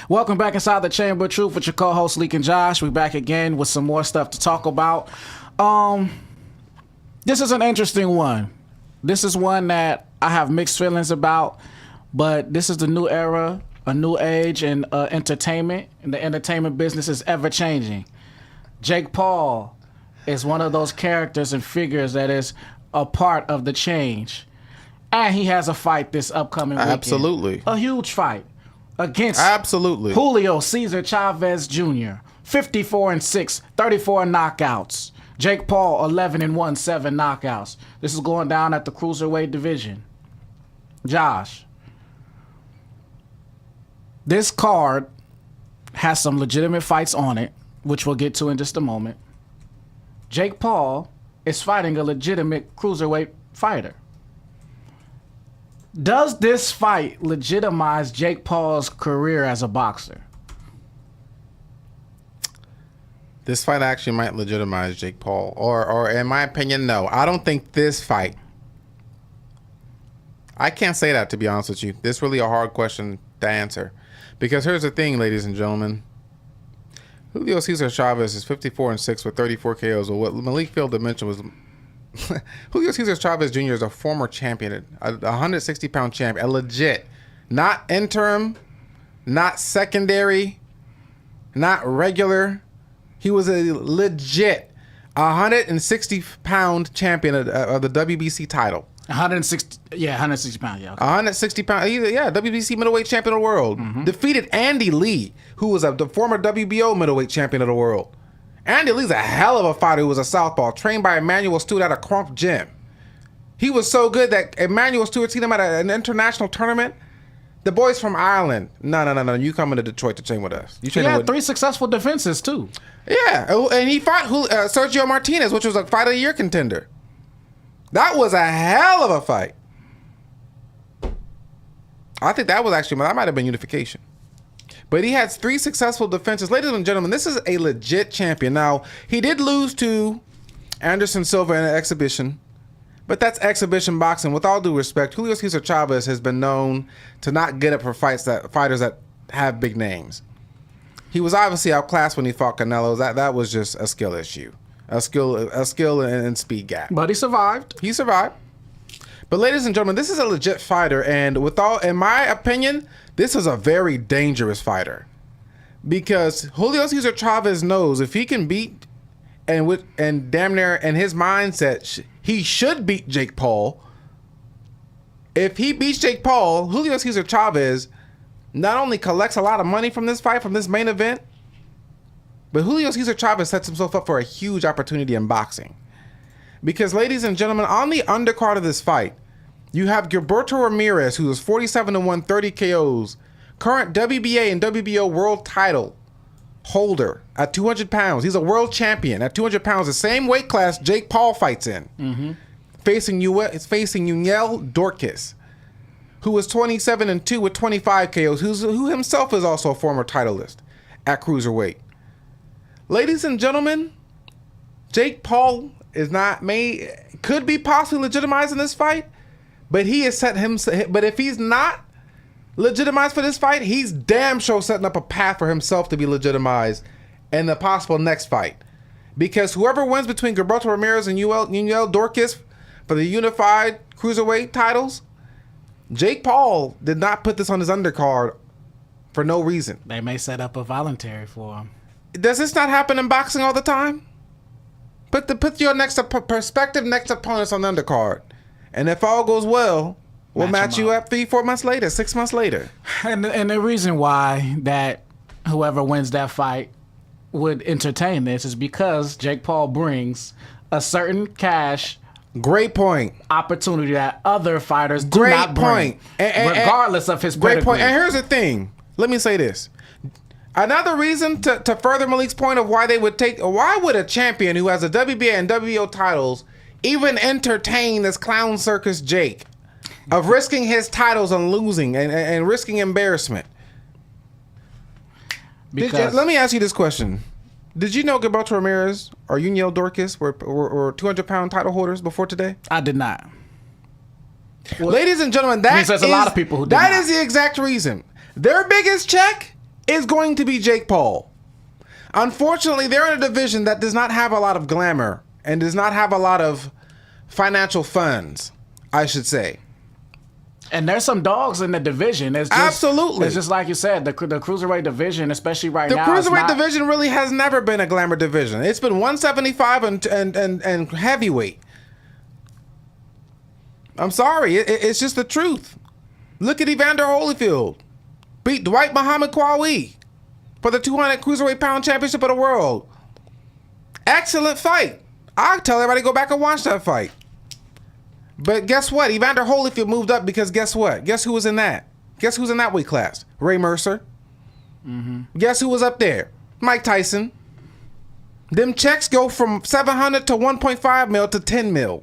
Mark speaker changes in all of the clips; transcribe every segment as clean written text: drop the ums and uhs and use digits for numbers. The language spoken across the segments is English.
Speaker 1: Welcome back inside the Chamber of Truth with your co-host Leek and Josh. We're back again with some more stuff to talk about. This is an interesting one. This is one that I have mixed feelings about, but this is the new era, a new age in entertainment, and the entertainment business is ever changing. Jake Paul is one of those characters and figures that is a part of the change. And he has a fight this upcoming weekend.
Speaker 2: Absolutely.
Speaker 1: A huge fight against
Speaker 2: Absolutely.
Speaker 1: Julio Cesar Chavez Jr. 54-6, 34 knockouts. Jake Paul 11-1, 7 knockouts. This is going down at the cruiserweight division. Josh, this card has some legitimate fights on it, which we'll get to in just a moment. Jake Paul is fighting a legitimate cruiserweight fighter. Does this fight legitimize Jake Paul's career as a boxer?
Speaker 2: This fight actually might legitimize Jake Paul. Or in my opinion, no. I don't think this fight. I can't say that, to be honest with you. This is really a hard question to answer. Because here's the thing, ladies and gentlemen. Julio Cesar Chavez is 54-6 with 34 KOs. Well, what Malik failed to mention was Julio Cesar Chavez Jr. is a former champion, a 160-pound champ, a legit, not interim, not secondary, not regular. He was a legit 160-pound champion of the WBC title.
Speaker 1: 160 pounds, yeah. Okay.
Speaker 2: 160 pounds, WBC middleweight champion of the world. Mm-hmm. Defeated Andy Lee, who was the former WBO middleweight champion of the world. Andy Lee's a hell of a fighter who was a southpaw, trained by Emmanuel Stewart at a Crump gym. He was so good that Emmanuel Stewart seen him at an international tournament. The boys from Ireland, no, you coming to Detroit to train with us.
Speaker 1: He had 3 successful defenses, too.
Speaker 2: Yeah, and he fought Sergio Martinez, which was a Fight of the Year contender. That was a hell of a fight. I think that might have been unification. But he had 3 successful defenses. Ladies and gentlemen, this is a legit champion. Now, he did lose to Anderson Silva in an exhibition, but that's exhibition boxing. With all due respect, Julio Cesar Chavez has been known to not get up for fighters that have big names. He was obviously outclassed when he fought Canelo. That was just a skill issue. A skill and speed gap.
Speaker 1: But he survived.
Speaker 2: He survived. But ladies and gentlemen, this is a legit fighter, and in my opinion, this is a very dangerous fighter. Because Julio Cesar Chavez knows if he can beat and damn near in his mindset, he should beat Jake Paul. If he beats Jake Paul, Julio Cesar Chavez not only collects a lot of money from this fight, from this main event, but Julio Cesar Chavez sets himself up for a huge opportunity in boxing. Because, ladies and gentlemen, on the undercard of this fight, you have Gilberto Ramirez, who is 47-1, 30 KOs, current WBA and WBO world title holder at 200 pounds. He's a world champion at 200 pounds, the same weight class Jake Paul fights in. Mm-hmm. Facing Yuniel Dorcas, who is 27-2 with 25 KOs, who himself is also a former titleist at cruiserweight. Ladies and gentlemen, Jake Paul could be possibly legitimized in this fight, but he has set himself. But if he's not legitimized for this fight, he's damn sure setting up a path for himself to be legitimized in the possible next fight. Because whoever wins between Gilberto Ramirez and Yuniel Dorcas for the unified cruiserweight titles, Jake Paul did not put this on his undercard for no reason.
Speaker 1: They may set up a voluntary for him.
Speaker 2: Does this not happen in boxing all the time? Put your prospective next opponents on the undercard. And if all goes well, we'll match you up 3-4 months later, 6 months later.
Speaker 1: And the reason why that whoever wins that fight would entertain this is because Jake Paul brings a certain cash
Speaker 2: Great point.
Speaker 1: opportunity that other fighters do not bring, regardless of his pedigree.
Speaker 2: Great point. And here's the thing. Let me say this. Another reason to further Malik's point of why would a champion who has a WBA and WBO titles even entertain this clown circus Jake of risking his titles and losing and risking embarrassment? Let me ask you this question. Did you know Gilberto Ramirez or Yuniel Dorcas were 200-pound title holders before today?
Speaker 1: I did not.
Speaker 2: Well, ladies and gentlemen, there's a lot of people who did not. Is the exact reason. Their biggest check is going to be Jake Paul. Unfortunately, they're in a division that does not have a lot of glamour and does not have a lot of financial funds, I should say.
Speaker 1: And there's some dogs in the division. It's just,
Speaker 2: Absolutely.
Speaker 1: It's just like you said, the cruiserweight division, especially right
Speaker 2: The
Speaker 1: now.
Speaker 2: cruiserweight division really has never been a glamour division. It's been 175 and heavyweight. I'm sorry. It's just the truth. Look at Evander Holyfield. Beat Dwight Muhammad Qawi for the 200 cruiserweight pound championship of the world. Excellent fight. I tell everybody to go back and watch that fight. But guess what? Evander Holyfield moved up because guess what? Guess who was in that? Guess who's in that weight class? Ray Mercer. Mm-hmm. Guess who was up there? Mike Tyson. Them checks go from 700 to 1.5 mil to 10 mil.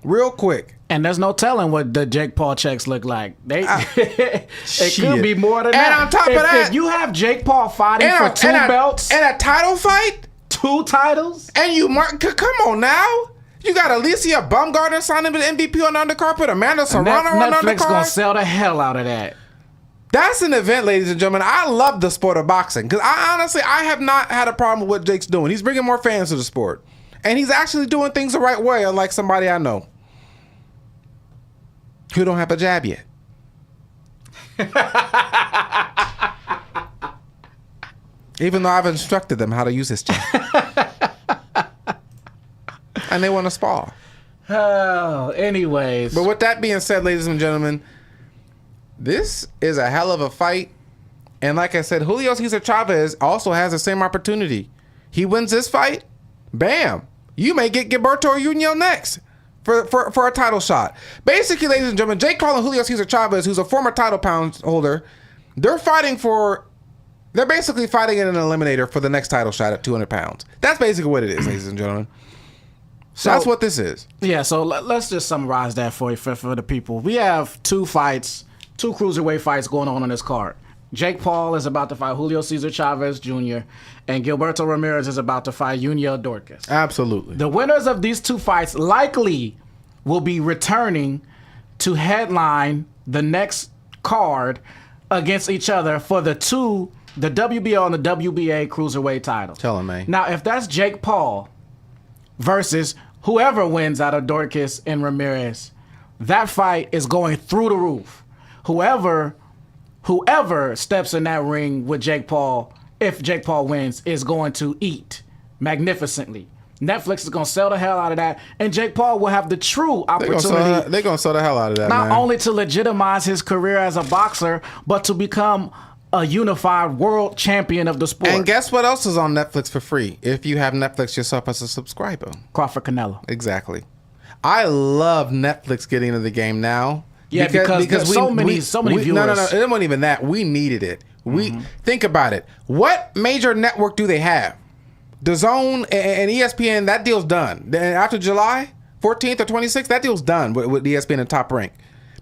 Speaker 2: Real quick.
Speaker 1: And there's no telling what the Jake Paul checks look like. It could be more than that.
Speaker 2: And on top of that,
Speaker 1: if you have Jake Paul fighting for two belts.
Speaker 2: And a title fight?
Speaker 1: 2 titles?
Speaker 2: And you come on now. You got Alicia Baumgartner signing with MVP on the undercard, put Amanda Serrano on the undercard.
Speaker 1: Netflix gonna sell the hell out of that.
Speaker 2: That's an event, ladies and gentlemen. I love the sport of boxing because I have not had a problem with what Jake's doing. He's bringing more fans to the sport, and he's actually doing things the right way, unlike somebody I know who don't have a jab yet. Even though I've instructed them how to use this jab. And they want to spar.
Speaker 1: Oh, anyways.
Speaker 2: But with that being said, ladies and gentlemen, this is a hell of a fight. And like I said, Julio Cesar Chavez also has the same opportunity. He wins this fight, bam, you may get Gilberto Union next for a title shot. Basically, ladies and gentlemen, Jake Paul and Julio Cesar Chavez, who's a former title pound holder, they're basically fighting in an eliminator for the next title shot at 200 pounds. That's basically what it is, ladies and gentlemen. So that's what this is.
Speaker 1: Yeah, so let's just summarize that for you, for the people. We have 2 cruiserweight fights going on this card. Jake Paul is about to fight Julio Cesar Chavez Jr., and Gilberto Ramirez is about to fight Junior Dorcas.
Speaker 2: Absolutely.
Speaker 1: The winners of these 2 fights likely will be returning to headline the next card against each other for the WBO and the WBA cruiserweight title.
Speaker 2: Tell him, man.
Speaker 1: Now, if that's Jake Paul versus whoever wins out of Dorcas and Ramirez, that fight is going through the roof. Whoever steps in that ring with Jake Paul, if Jake Paul wins, is going to eat magnificently. Netflix is going to sell the hell out of that, and Jake Paul will have the true opportunity.
Speaker 2: They're going to sell the hell out of that,
Speaker 1: not only to legitimize his career as a boxer, but to become a unified world champion of the sport.
Speaker 2: And guess what else is on Netflix for free? If you have Netflix yourself as a subscriber.
Speaker 1: Crawford Canelo.
Speaker 2: Exactly. I love Netflix getting into the game now.
Speaker 1: Yeah, because there's so many viewers.
Speaker 2: No. It wasn't even that. We needed it. Think about it. What major network do they have? DAZN and ESPN, that deal's done. Then after July 14th or 26th, that deal's done with ESPN and Top Rank.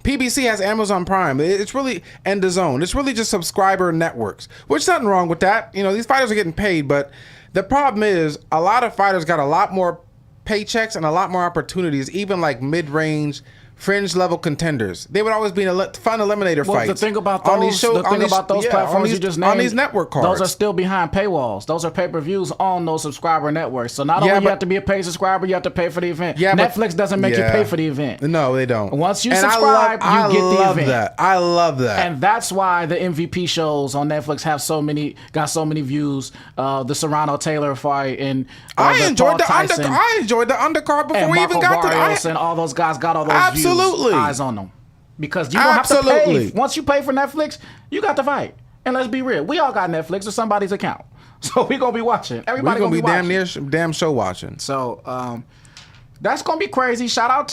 Speaker 2: PBC has Amazon Prime. It's really, and DAZN. It's really just subscriber networks, which nothing wrong with that. You know, these fighters are getting paid, but the problem is a lot of fighters got a lot more paychecks and a lot more opportunities, even like mid-range, fringe level contenders. They would always be in fun eliminator fights.
Speaker 1: The thing about those, platforms you just named,
Speaker 2: on these network cards,
Speaker 1: those are still behind paywalls. Those are pay-per-views on those subscriber networks. So not only you have to be a paid subscriber, you have to pay for the event. Netflix doesn't make you pay for the event.
Speaker 2: No, they don't.
Speaker 1: Once you subscribe, you get the event.
Speaker 2: I love that.
Speaker 1: And that's why the MVP shows on Netflix have got so many views. The Serrano Taylor fight and
Speaker 2: I enjoyed the undercard before we even got to
Speaker 1: and all those guys got all those views. Eyes on them, because you don't have to pay. Once you pay for Netflix, you got to fight. And let's be real, we all got Netflix or somebody's account, so we're gonna be watching. Everybody
Speaker 2: gonna be
Speaker 1: watching.
Speaker 2: damn show watching.
Speaker 1: So that's gonna be crazy. Shout out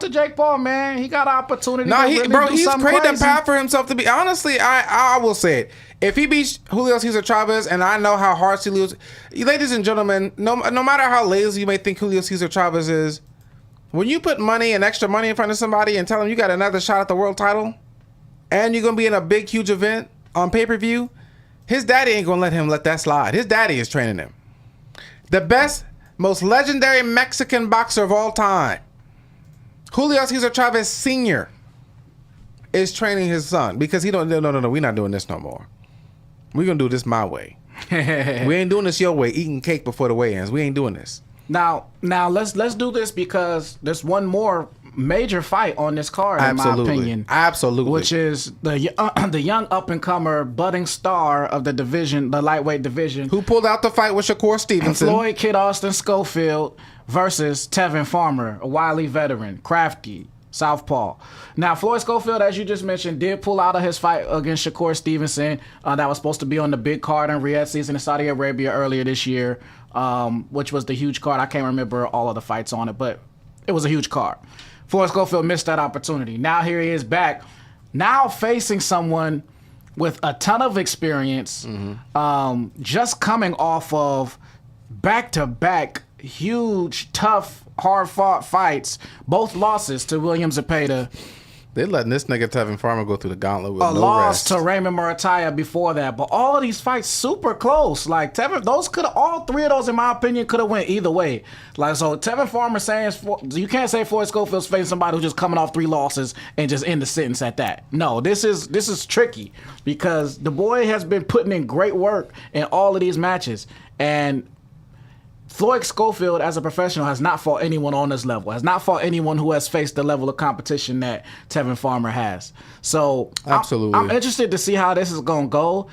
Speaker 1: to Jake Paul, man. He got an opportunity.
Speaker 2: He's created a path for himself to be. Honestly, I will say it. If he beats Julio Cesar Chavez, and I know how hard Julio, ladies and gentlemen, no matter how lazy you may think Julio Cesar Chavez is, when you put money and extra money in front of somebody and tell them you got another shot at the world title, and you're going to be in a big, huge event on pay-per-view, his daddy ain't going to let him let that slide. His daddy is training him. The best, most legendary Mexican boxer of all time, Julio Cesar Chavez Sr., is training his son because no, we're not doing this no more. We're going to do this my way. We ain't doing this your way, eating cake before the weigh-ins. We ain't doing this.
Speaker 1: Now let's do this because there's one more major fight on this card,
Speaker 2: Absolutely.
Speaker 1: in my opinion.
Speaker 2: Absolutely.
Speaker 1: Which is the young up-and-comer budding star of the division, the lightweight division.
Speaker 2: Who pulled out the fight with Shakur Stevenson?
Speaker 1: Floyd Kid Austin Schofield versus Tevin Farmer, a wily veteran, crafty, southpaw. Now, Floyd Schofield, as you just mentioned, did pull out of his fight against Shakur Stevenson. That was supposed to be on the big card in Riyadh season in Saudi Arabia earlier this year, which was the huge card. I can't remember all of the fights on it, but it was a huge card. Floyd Schofield missed that opportunity. Now here he is back, now facing someone with a ton of experience, just coming off of back-to-back huge, tough, hard-fought fights, both losses to William Zepeda.
Speaker 2: They letting this nigga Tevin Farmer go through the gauntlet with
Speaker 1: A
Speaker 2: no
Speaker 1: loss
Speaker 2: rest.
Speaker 1: to Raymond Murataya before that, but all of these fights super close. Like Tevin, all three of those, in my opinion, could have went either way. Like so, Tevin Farmer saying you can't say Floyd Schofield's facing somebody who's just coming off 3 losses and just end the sentence at that. No, this is tricky because the boy has been putting in great work in all of these matches, and Floyd Schofield, as a professional, has not fought anyone on this level, has not fought anyone who has faced the level of competition that Tevin Farmer has. So
Speaker 2: Absolutely.
Speaker 1: I'm interested to see how this is going to go.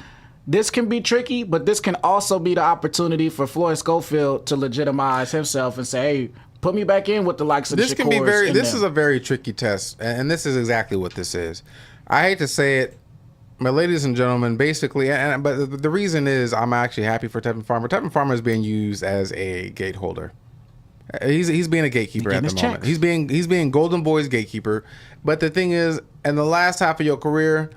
Speaker 1: This can be tricky, but this can also be the opportunity for Floyd Schofield to legitimize himself and say, hey, put me back in with the likes of
Speaker 2: This
Speaker 1: the
Speaker 2: can be
Speaker 1: Shakurs
Speaker 2: very.
Speaker 1: in
Speaker 2: This
Speaker 1: them.
Speaker 2: is a very tricky test, and this is exactly what this is. I hate to say it, but ladies and gentlemen, basically, but the reason is I'm actually happy for Tevin Farmer. Tevin Farmer is being used as a gate holder. He's being a gatekeeper at the moment. He's being Golden Boy's gatekeeper. But the thing is, in the last half of your career,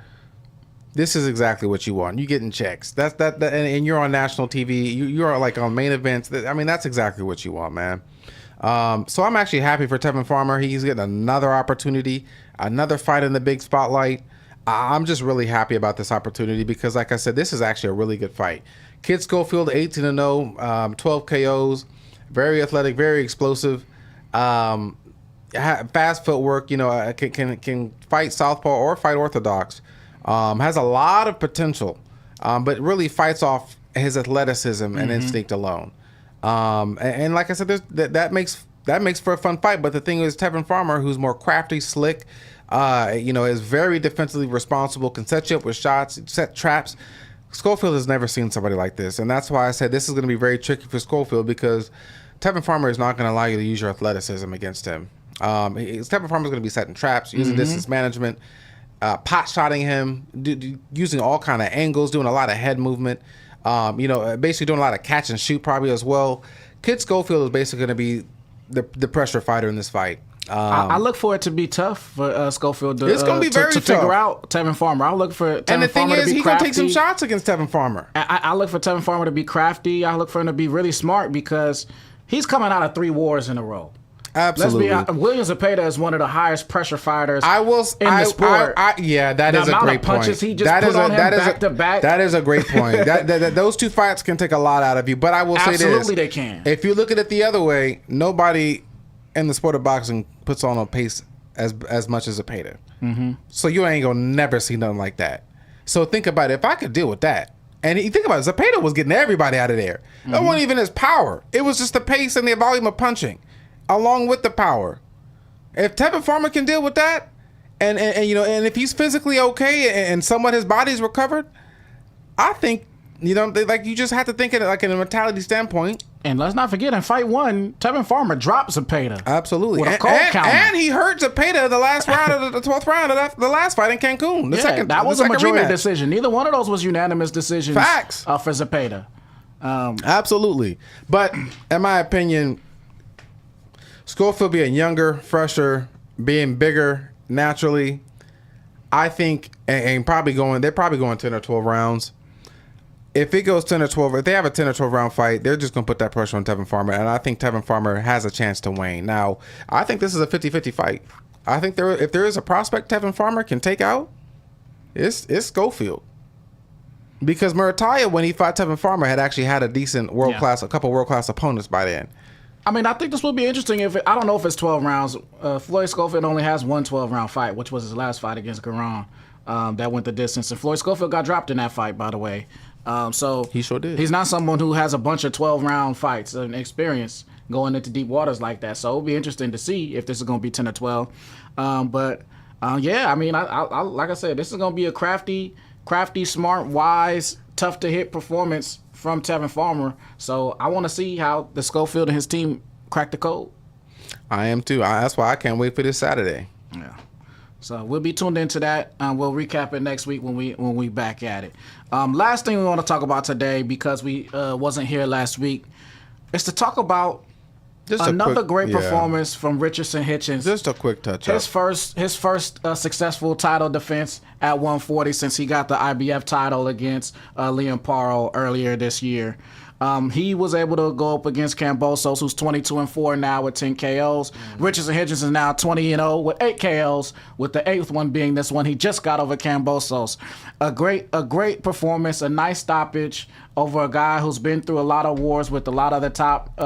Speaker 2: this is exactly what you want. You getting checks. And you're on national TV. You're like on main events. I mean, that's exactly what you want, man. So I'm actually happy for Tevin Farmer. He's getting another opportunity, another fight in the big spotlight. I'm just really happy about this opportunity because, like I said, this is actually a really good fight. Kid Schofield, 18-0, 12 KOs, very athletic, very explosive, fast footwork. You know, can fight southpaw or fight orthodox. Has a lot of potential, but really fights off his athleticism and instinct alone. And like I said, that makes for a fun fight. But the thing is, Tevin Farmer, who's more crafty, slick. Is very defensively responsible, can set you up with shots, set traps. Schofield has never seen somebody like this, and that's why I said this is going to be very tricky for Schofield because Tevin Farmer is not going to allow you to use your athleticism against him. Tevin Farmer is going to be setting traps, using distance management, pot shotting him, using all kind of angles, doing a lot of head movement, basically doing a lot of catch and shoot probably as well. Kid Schofield is basically going to be the pressure fighter in this fight.
Speaker 1: I look for it to be tough for Schofield to,
Speaker 2: it's gonna be very
Speaker 1: to
Speaker 2: tough.
Speaker 1: Figure out Tevin Farmer. I look for Tevin
Speaker 2: and the thing
Speaker 1: Farmer
Speaker 2: is,
Speaker 1: to be
Speaker 2: he's gonna take
Speaker 1: crafty.
Speaker 2: some shots against Tevin Farmer.
Speaker 1: I look for Tevin Farmer to be crafty. I look for him to be really smart because he's coming out of 3 wars in a row.
Speaker 2: Absolutely.
Speaker 1: Let's be honest, William Zepeda is one of the highest pressure fighters
Speaker 2: in the
Speaker 1: sport.
Speaker 2: That is a great point.
Speaker 1: He just put on him back to back.
Speaker 2: That is a great point. Those 2 fights can take a lot out of you. But I will say this:
Speaker 1: absolutely, they can.
Speaker 2: If you look at it the other way, nobody in the sport of boxing puts on a pace as much as Zepeda. So you ain't gonna never see nothing like that. So think about it. If I could deal with that, and you think about it, Zepeda was getting everybody out of there. It wasn't even his power. It was just the pace and the volume of punching, along with the power. If Tevin Farmer can deal with that, and if he's physically okay and somewhat his body's recovered, I think you just have to think of it like in a mentality standpoint.
Speaker 1: And let's not forget, in fight 1, Tevin Farmer dropped Zepeda.
Speaker 2: Absolutely.
Speaker 1: With a cold counter.
Speaker 2: And he hurt Zepeda the last round of the 12th round of the last fight in Cancun.
Speaker 1: That was a majority
Speaker 2: rematch.
Speaker 1: Decision. Neither one of those was unanimous decisions.
Speaker 2: Facts.
Speaker 1: For Zepeda.
Speaker 2: Absolutely. But in my opinion, Schofield being younger, fresher, being bigger naturally, I think, and they're probably going 10 or 12 rounds. If it goes 10 or 12, if they have a 10 or 12 round fight, they're just going to put that pressure on Tevin Farmer. And I think Tevin Farmer has a chance to win. Now, I think this is a 50-50 fight. I think if there is a prospect Tevin Farmer can take out, it's Schofield. Because Murataya, when he fought Tevin Farmer, had actually had a decent a couple world-class opponents by then.
Speaker 1: I mean, I think this will be interesting. I don't know if it's 12 rounds. Floyd Schofield only has one 12-round fight, which was his last fight against Garon. That went the distance. And Floyd Schofield got dropped in that fight, by the way. So
Speaker 2: He sure did.
Speaker 1: He's not someone who has a bunch of 12-round fights and experience going into deep waters like that. So it'll be interesting to see if this is going to be 10 or 12. Yeah, I mean, I like I said, this is going to be a crafty, smart, wise, tough to hit performance from Tevin Farmer. So I want to see how the Schofield and his team crack the code.
Speaker 2: I am too. That's why I can't wait for this Saturday.
Speaker 1: Yeah. So we'll be tuned into that. We'll recap it next week when we back at it. Last thing we want to talk about today, because we wasn't here last week, is to talk about another great performance from Richardson Hitchens.
Speaker 2: Just a quick touch
Speaker 1: His first successful title defense at 140 since he got the IBF title against Liam Paro earlier this year. He was able to go up against Kambosos, who's 22-4 now with 10 KOs. Richardson Hitchens is now 20-0 with 8 KOs, with the 8th one being this one he just got over Kambosos. A great performance, a nice stoppage over a guy who's been through a lot of wars with a lot of the top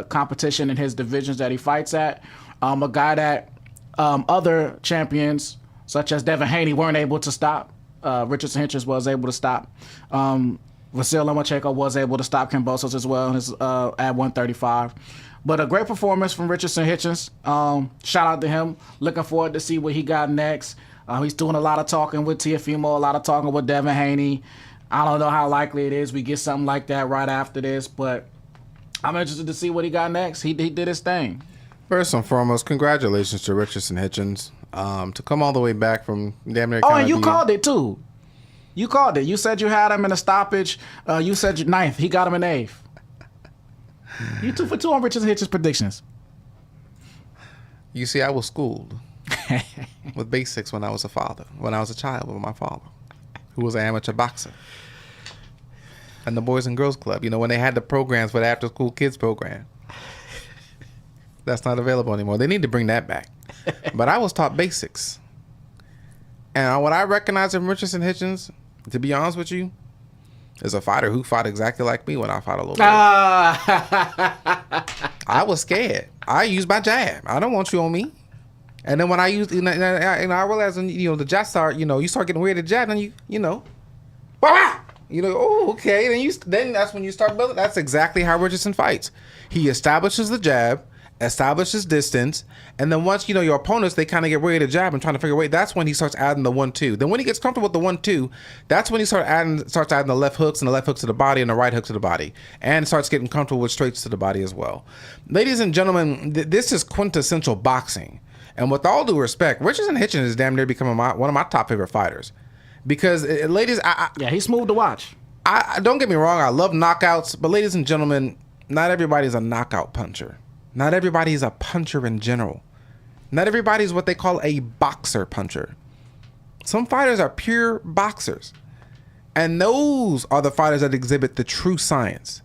Speaker 1: competition in his divisions that he fights at. A guy that other champions, such as Devin Haney, weren't able to stop. Richardson Hitchens was able to stop. Vasil Lomachenko was able to stop Kambosos as well at 135. But a great performance from Richardson Hitchens. Shout out to him. Looking forward to see what he got next. He's doing a lot of talking with Teofimo, a lot of talking with Devin Haney. I don't know how likely it is we get something like that right after this, but I'm interested to see what he got next. He did his thing.
Speaker 2: First and foremost, congratulations to Richardson Hitchens to come all the way back from damn near.
Speaker 1: Oh, and you called it too. You called it. You said you had him in a stoppage. You said 9th. He got him in 8th. You 2 for 2 on Richardson Hitchens' predictions.
Speaker 2: You see, I was schooled with basics when I was a child with my father, who was an amateur boxer. And the Boys and Girls Club, when they had the programs for the after-school kids program. That's not available anymore. They need to bring that back. But I was taught basics. And what I recognize in Richardson Hitchens, to be honest with you, is a fighter who fought exactly like me when I fought a little bit. I was scared. I used my jab. I don't want you on me. And then when I used, and I realized when the jab start, you start getting weird at jab, and oh, okay. Then that's when you start building. That's exactly how Richardson fights. He establishes the jab, establishes distance, and then once your opponents, they kind of get ready to jab and trying to figure a way. That's when he starts adding the 1-2. Then when he gets comfortable with the 1-2, that's when he starts adding the left hooks and the left hooks to the body and the right hooks to the body, and starts getting comfortable with straights to the body as well. Ladies and gentlemen, this is quintessential boxing, and with all due respect, Richardson Hitchens is damn near becoming one of my top favorite fighters, because ladies,
Speaker 1: he's smooth to watch.
Speaker 2: I don't get me wrong, I love knockouts, but ladies and gentlemen, not everybody's a knockout puncher. Not everybody's a puncher in general. Not everybody's what they call a boxer puncher. Some fighters are pure boxers. And those are the fighters that exhibit the true science.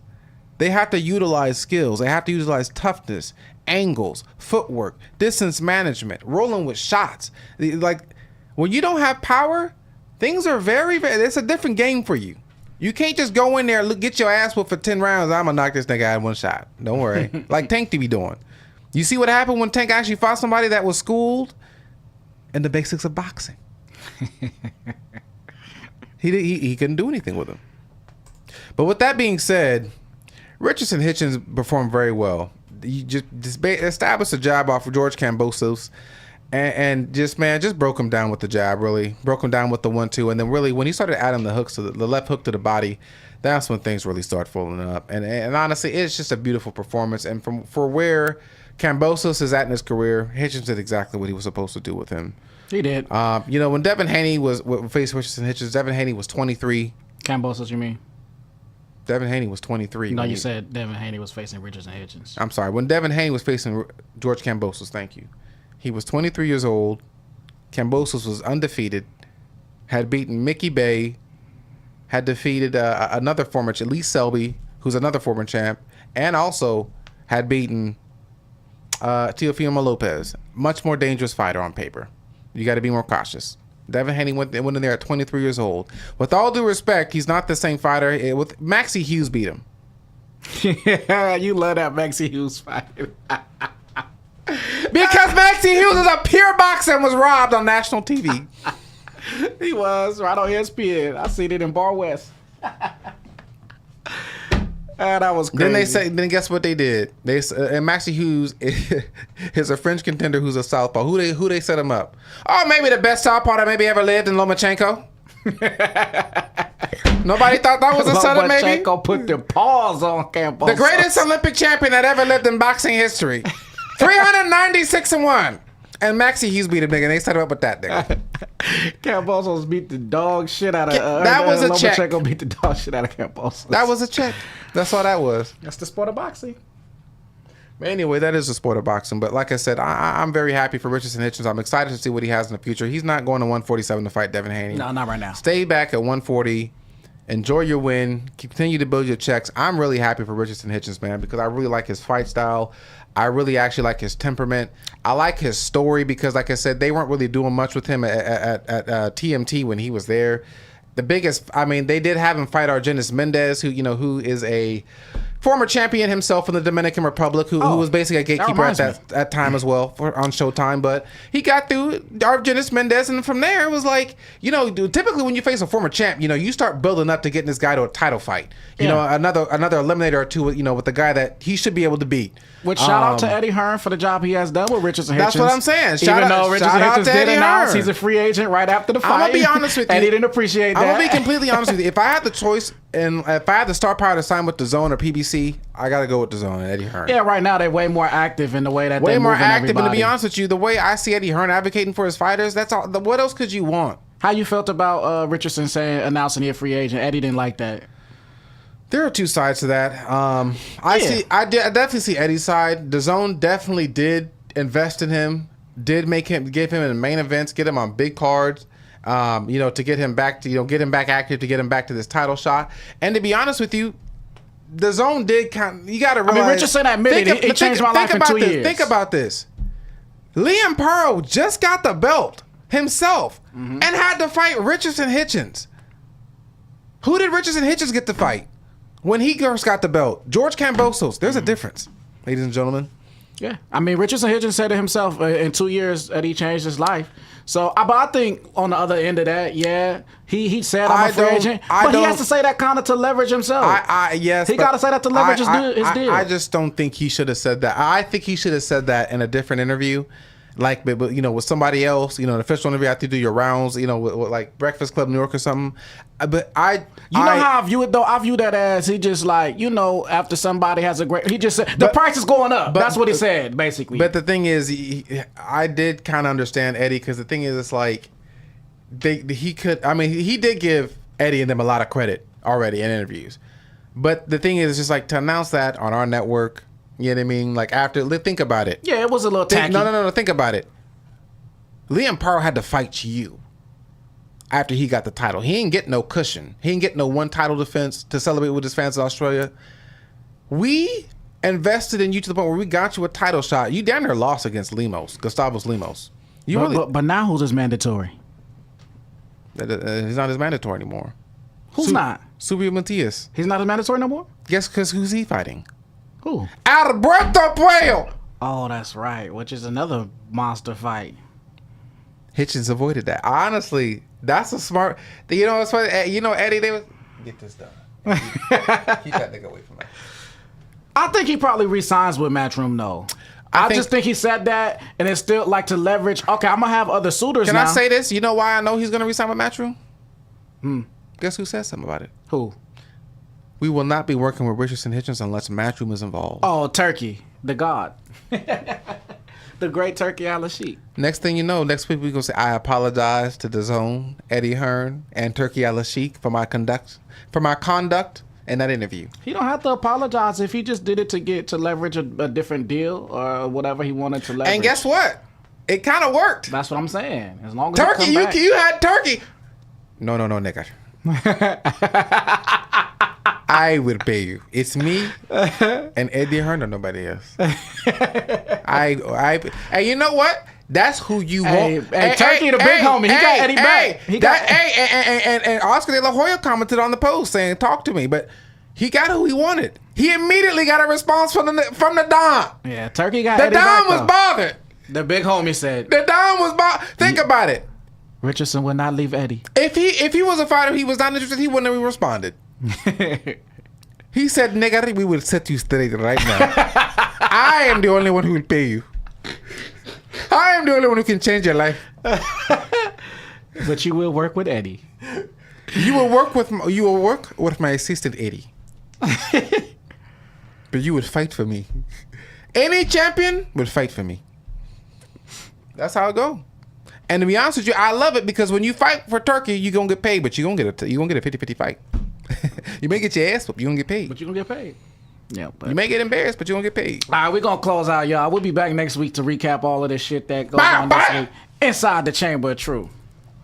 Speaker 2: They have to utilize skills. They have to utilize toughness, angles, footwork, distance management, rolling with shots. Like, when you don't have power, things are it's a different game for you. You can't just go in there, get your ass whooped for 10 rounds. I'm going to knock this nigga out in one shot. Don't worry. Like Tank to be doing. You see what happened when Tank actually fought somebody that was schooled in the basics of boxing? He couldn't do anything with him. But with that being said, Richardson Hitchens performed very well. He just established a jab off of George Kambosos. And just broke him down with the jab, really. Broke him down with the 1-2. And then really, when he started adding the hooks to the left hook to the body, that's when things really start falling up. And honestly, it's just a beautiful performance. And for where Kambosos is at in his career, Hitchens did exactly what he was supposed to do with him.
Speaker 1: He did.
Speaker 2: When Devin Haney faced Richardson Hitchens, Devin Haney was 23.
Speaker 1: Kambosos, you mean?
Speaker 2: Devin Haney was 23.
Speaker 1: No, you said Devin Haney was facing Richardson Hitchens.
Speaker 2: I'm sorry. When Devin Haney was facing George Kambosos, thank you. He was 23 years old. Kambosos was undefeated. Had beaten Mickey Bay. Had defeated another former, Lee Selby, who's another former champ. And also had beaten Teofimo Lopez. Much more dangerous fighter on paper. You got to be more cautious. Devin Haney went in there at 23 years old. With all due respect, he's not the same fighter. Maxie Hughes beat him.
Speaker 1: Yeah, you love that Maxie Hughes fight.
Speaker 2: Because Maxie Hughes is a pure boxer and was robbed on national TV.
Speaker 1: He was right on ESPN. I seen it in Bar West. That was crazy.
Speaker 2: Then guess what they did? And Maxie Hughes is a French contender who's a southpaw. Who they set him up? Oh, maybe the best southpaw that maybe ever lived in Lomachenko. Nobody thought that was a setup, maybe?
Speaker 1: Lomachenko put the paws on Campos.
Speaker 2: The greatest Olympic champion that ever lived in boxing history. 396-1. And Maxie Hughes beat him, nigga, and they set him up with that, nigga.
Speaker 1: Camposos beat the dog shit out of...
Speaker 2: that was a check.
Speaker 1: Lomachenko beat the dog shit out of Camposos.
Speaker 2: That was a check. That's all that was.
Speaker 1: That's the sport of boxing.
Speaker 2: But anyway, that is the sport of boxing. But like I said, I'm very happy for Richardson Hitchens. I'm excited to see what he has in the future. He's not going to 147 to fight Devin Haney.
Speaker 1: No, not right now.
Speaker 2: Stay back at 140. Enjoy your win. Continue to build your checks. I'm really happy for Richardson Hitchens, man, because I really like his fight style. I really actually like his temperament. I like his story because, like I said, they weren't really doing much with him at TMT when he was there. The biggest, I mean, they did have him fight Argenis Mendez, who is a former champion himself in the Dominican Republic, who was basically a gatekeeper at that time as well on Showtime. But he got through Argenis Mendez, and from there it was like, typically when you face a former champ, you start building up to getting this guy to a title fight. Another eliminator or two, with the guy that he should be able to beat.
Speaker 1: Which shout out to Eddie Hearn for the job he has done with Richardson Hitchens.
Speaker 2: That's what I'm saying.
Speaker 1: Even though Richardson Hitchens did announce he's a free agent right after the fight.
Speaker 2: I'm gonna be honest with you.
Speaker 1: And he didn't appreciate that.
Speaker 2: I'm gonna be completely honest with you. If I had the choice and if I had the star power to sign with DAZN or PBC, I gotta go with DAZN and Eddie Hearn.
Speaker 1: Yeah, right now they're way more active in the way that they're
Speaker 2: more
Speaker 1: moving
Speaker 2: active.
Speaker 1: everybody.
Speaker 2: And to be honest with you, the way I see Eddie Hearn advocating for his fighters, that's all. What else could you want?
Speaker 1: How you felt about Richardson announcing he a free agent? Eddie didn't like that.
Speaker 2: There are two sides to that. I definitely see Eddie's side. DAZN definitely did invest in him, give him in the main events, get him on big cards, to get him back to get him back active, to get him back to this title shot. And to be honest with you, DAZN did you got to realize.
Speaker 1: I mean, Richardson admitted it changed my life in 2 years.
Speaker 2: Think about this. Liam Pearl just got the belt himself and had to fight Richardson Hitchens. Who did Richardson Hitchens get to fight when he first got the belt? George Kambosos. There's a difference, ladies and gentlemen.
Speaker 1: Yeah. I mean, Richardson Hitchens said it himself in 2 years that he changed his life. So, but I think on the other end of that, yeah, he said I'm a free agent. But he has to say that kind of to leverage himself.
Speaker 2: Yes.
Speaker 1: He got to say that to leverage his deal.
Speaker 2: I just don't think he should have said that. I think he should have said that in a different interview. Like, but with somebody else, an official interview after you do your rounds, with like Breakfast Club New York or something. But how I
Speaker 1: view it though? I view that as he just like, after somebody has a great, he just said the price is going up. That's what he said basically.
Speaker 2: But the thing is, I did kind of understand Eddie, because the thing is, it's like he did give Eddie and them a lot of credit already in interviews. But the thing is, just like to announce that on our network. You know what I mean? Like think about it.
Speaker 1: Yeah, it was a little tacky.
Speaker 2: No. Think about it. Liam Pearl had to fight you after he got the title. He ain't get no cushion. He ain't get no one title defense to celebrate with his fans in Australia. We invested in you to the point where we got you a title shot. You damn near lost against Gustavus Lemos.
Speaker 1: But now who's his mandatory?
Speaker 2: He's not his mandatory anymore.
Speaker 1: Who's not?
Speaker 2: Subio Matias.
Speaker 1: He's not his mandatory no more?
Speaker 2: Yes, because who's he fighting?
Speaker 1: Who?
Speaker 2: Alberto Puello.
Speaker 1: Oh, that's right. Which is another monster fight.
Speaker 2: Hitchens avoided that. Honestly, that's a smart. It's funny. Eddie, they was get this done. Keep that nigga away from me.
Speaker 1: I think he probably resigns with Matchroom though. I just think he said that, and it's still like to leverage. Okay, I'm gonna have other suitors.
Speaker 2: Can
Speaker 1: now.
Speaker 2: I say this? You know why I know he's gonna resign with Matchroom? Guess who said something about it?
Speaker 1: Who?
Speaker 2: We will not be working with Richardson Hitchens unless Matchroom is involved.
Speaker 1: Oh, Turkey, the god. The great Turkey Al-Sheikh.
Speaker 2: Next thing you know, next week we're going to say, I apologize to DAZN, Eddie Hearn, and Turkey Al-Sheikh for my conduct in that interview.
Speaker 1: He don't have to apologize if he just did it to leverage a different deal or whatever he wanted to leverage.
Speaker 2: And guess what? It kind of worked.
Speaker 1: That's what I'm saying. As long as
Speaker 2: Turkey, you had Turkey. No, nigga. I will pay you. It's me and Eddie Hearn or nobody else. Hey, you know what? That's who you want.
Speaker 1: Hey, Turkey, the big homie. He got Eddie back.
Speaker 2: And Oscar De La Hoya commented on the post saying, "Talk to me," but he got who he wanted. He immediately got a response from the Don.
Speaker 1: Yeah, Turkey got
Speaker 2: the
Speaker 1: Eddie
Speaker 2: Don
Speaker 1: back,
Speaker 2: was
Speaker 1: though.
Speaker 2: bothered.
Speaker 1: The big homie said
Speaker 2: the Don was bothered. Think about it.
Speaker 1: Richardson would not leave Eddie.
Speaker 2: If he was a fighter, he was not interested. He wouldn't have responded. He said, nigga, we will set you straight right now. I am the only one who will pay you. I am the only one who can change your life.
Speaker 1: But you will work with Eddie.
Speaker 2: You will work with my assistant Eddie. But you would fight for me. Any champion would fight for me. That's how it go. And to be honest with you, I love it because when you fight for Turkey, you're gonna get paid, but you're gonna get a 50-50 fight. You may get your ass, but you're gonna get paid.
Speaker 1: But you're gonna get paid. Yeah. But...
Speaker 2: You may get embarrassed, but you're gonna get paid.
Speaker 1: All right, we're gonna close out, y'all. We'll be back next week to recap all of this shit that goes on this week inside the Chamber of Truth.